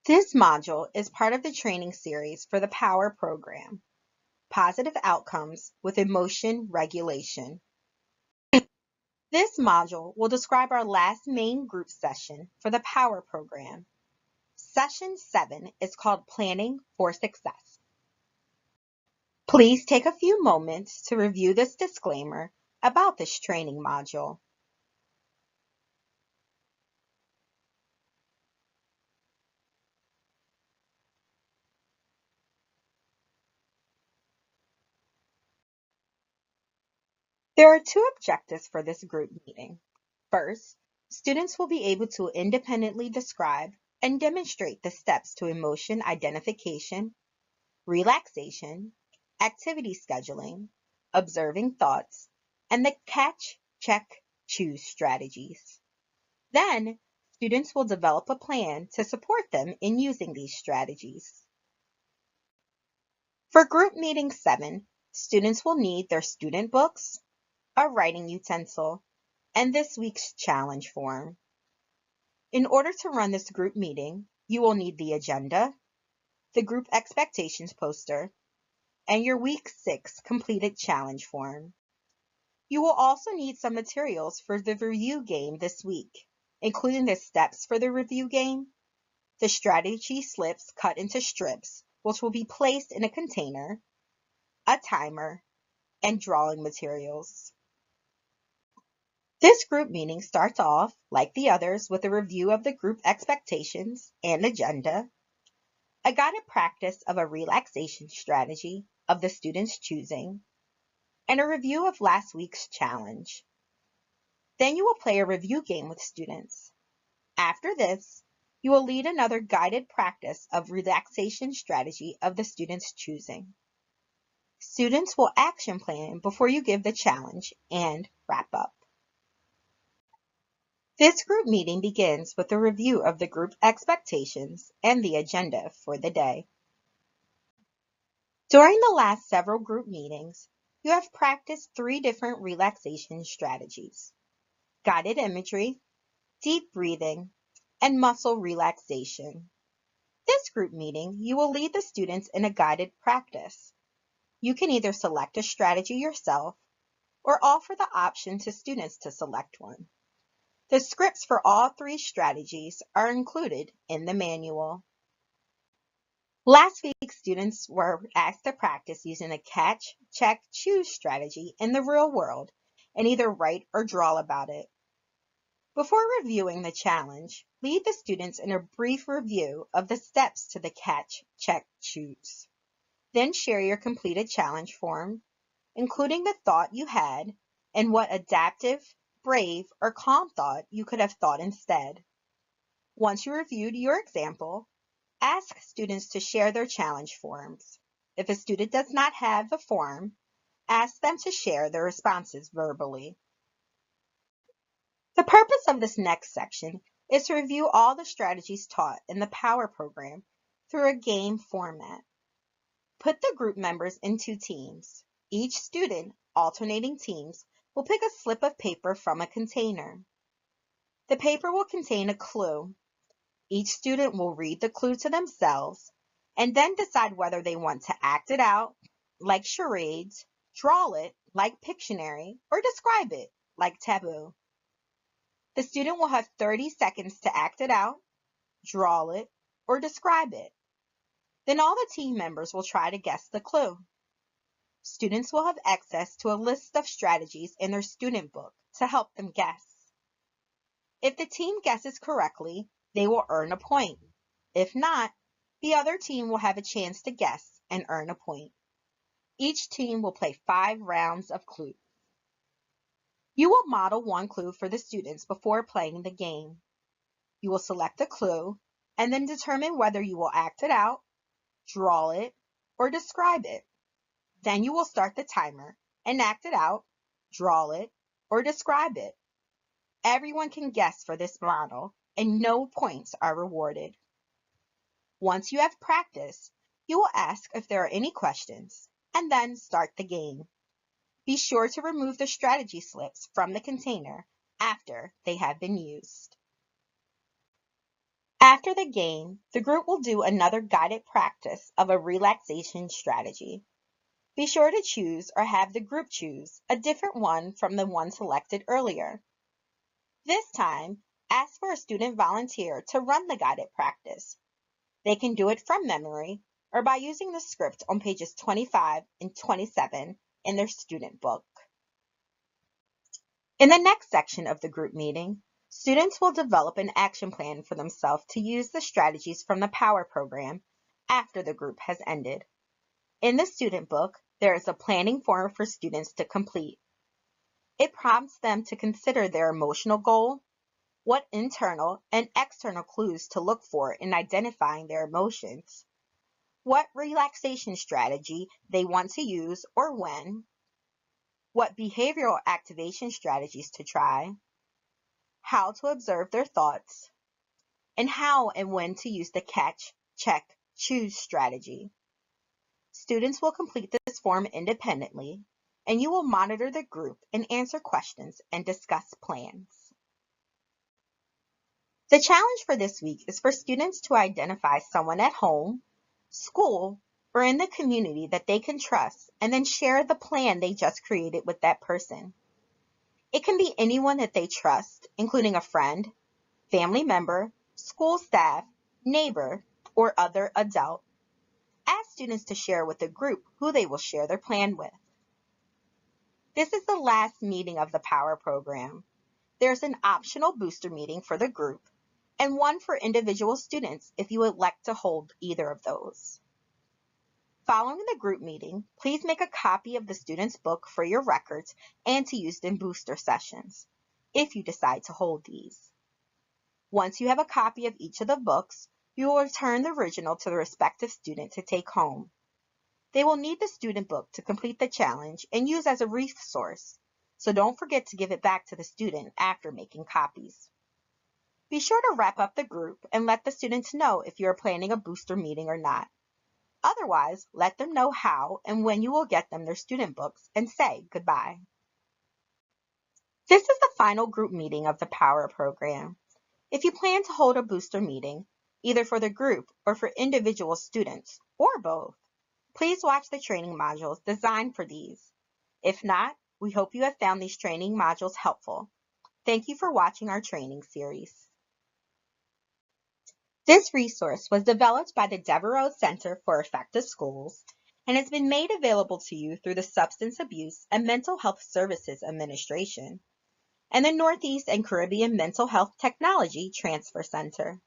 This module is part of the training series for the POWER program, Positive Outcomes with Emotion Regulation. This module will describe our last main group session for the POWER program. Session 7 is called Planning for Success. Please take a few moments to review this disclaimer about this training module. There are two objectives for this group meeting. First, students will be able to independently describe and demonstrate the steps to emotion identification, relaxation, activity scheduling, observing thoughts, and the catch, check, choose strategies. Then, students will develop a plan to support them in using these strategies. For Group Meeting 7, students will need their student books, a writing utensil, and this week's challenge form. In order to run this group meeting, you will need the agenda, the group expectations poster, and your week 6 completed challenge form. You will also need some materials for the review game this week, including the steps for the review game, the strategy slips cut into strips, which will be placed in a container, a timer, and drawing materials. This group meeting starts off, like the others, with a review of the group expectations and agenda, a guided practice of a relaxation strategy of the students' choosing, and a review of last week's challenge. Then you will play a review game with students. After this, you will lead another guided practice of relaxation strategy of the students' choosing. Students will action plan before you give the challenge and wrap up. This group meeting begins with a review of the group expectations and the agenda for the day. During the last several group meetings, you have practiced 3 different relaxation strategies: guided imagery, deep breathing, and muscle relaxation. This group meeting, you will lead the students in a guided practice. You can either select a strategy yourself or offer the option to students to select one. The scripts for all 3 strategies are included in the manual. Last week, students were asked to practice using the catch, check, choose strategy in the real world and either write or draw about it. Before reviewing the challenge, lead the students in a brief review of the steps to the catch, check, choose. Then share your completed challenge form, including the thought you had and what adaptive, brave, or calm thought you could have thought instead. Once you reviewed your example, ask students to share their challenge forms. If a student does not have a form, ask them to share their responses verbally. The purpose of this next section is to review all the strategies taught in the POWER program through a game format. Put the group members into teams. Each student, alternating teams, will pick a slip of paper from a container. The paper will contain a clue. Each student will read the clue to themselves and then decide whether they want to act it out, like charades, draw it, like Pictionary, or describe it, like Taboo. The student will have 30 seconds to act it out, draw it, or describe it. Then all the team members will try to guess the clue. Students will have access to a list of strategies in their student book to help them guess. If the team guesses correctly, they will earn a point. If not, the other team will have a chance to guess and earn a point. Each team will play 5 rounds of clues. You will model one clue for the students before playing the game. You will select a clue and then determine whether you will act it out, draw it, or describe it. Then you will start the timer and act it out, draw it, or describe it. Everyone can guess for this model and no points are rewarded. Once you have practiced, you will ask if there are any questions and then start the game. Be sure to remove the strategy slips from the container after they have been used. After the game, the group will do another guided practice of a relaxation strategy. Be sure to choose or have the group choose a different one from the one selected earlier. This time, ask for a student volunteer to run the guided practice. They can do it from memory or by using the script on pages 25 and 27 in their student book. In the next section of the group meeting, students will develop an action plan for themselves to use the strategies from the POWER program after the group has ended. In the student book, there is a planning form for students to complete. It prompts them to consider their emotional goal, what internal and external clues to look for in identifying their emotions, what relaxation strategy they want to use or when, what behavioral activation strategies to try, how to observe their thoughts, and how and when to use the catch, check, choose strategy. Students will complete this form independently, and you will monitor the group and answer questions and discuss plans. The challenge for this week is for students to identify someone at home, school, or in the community that they can trust and then share the plan they just created with that person. It can be anyone that they trust, including a friend, family member, school staff, neighbor, or other adult. Ask students to share with the group who they will share their plan with. This is the last meeting of the POWER program. There's an optional booster meeting for the group and one for individual students if you elect to hold either of those. Following the group meeting, please make a copy of the student's book for your records and to use in booster sessions, if you decide to hold these. Once you have a copy of each of the books, you will return the original to the respective student to take home. They will need the student book to complete the challenge and use as a resource, so don't forget to give it back to the student after making copies. Be sure to wrap up the group and let the students know if you are planning a booster meeting or not. Otherwise, let them know how and when you will get them their student books and say goodbye. This is the final group meeting of the POWER program. If you plan to hold a booster meeting, either for the group or for individual students, or both, please watch the training modules designed for these. If not, we hope you have found these training modules helpful. Thank you for watching our training series. This resource was developed by the Devereaux Center for Effective Schools and has been made available to you through the Substance Abuse and Mental Health Services Administration and the Northeast and Caribbean Mental Health Technology Transfer Center.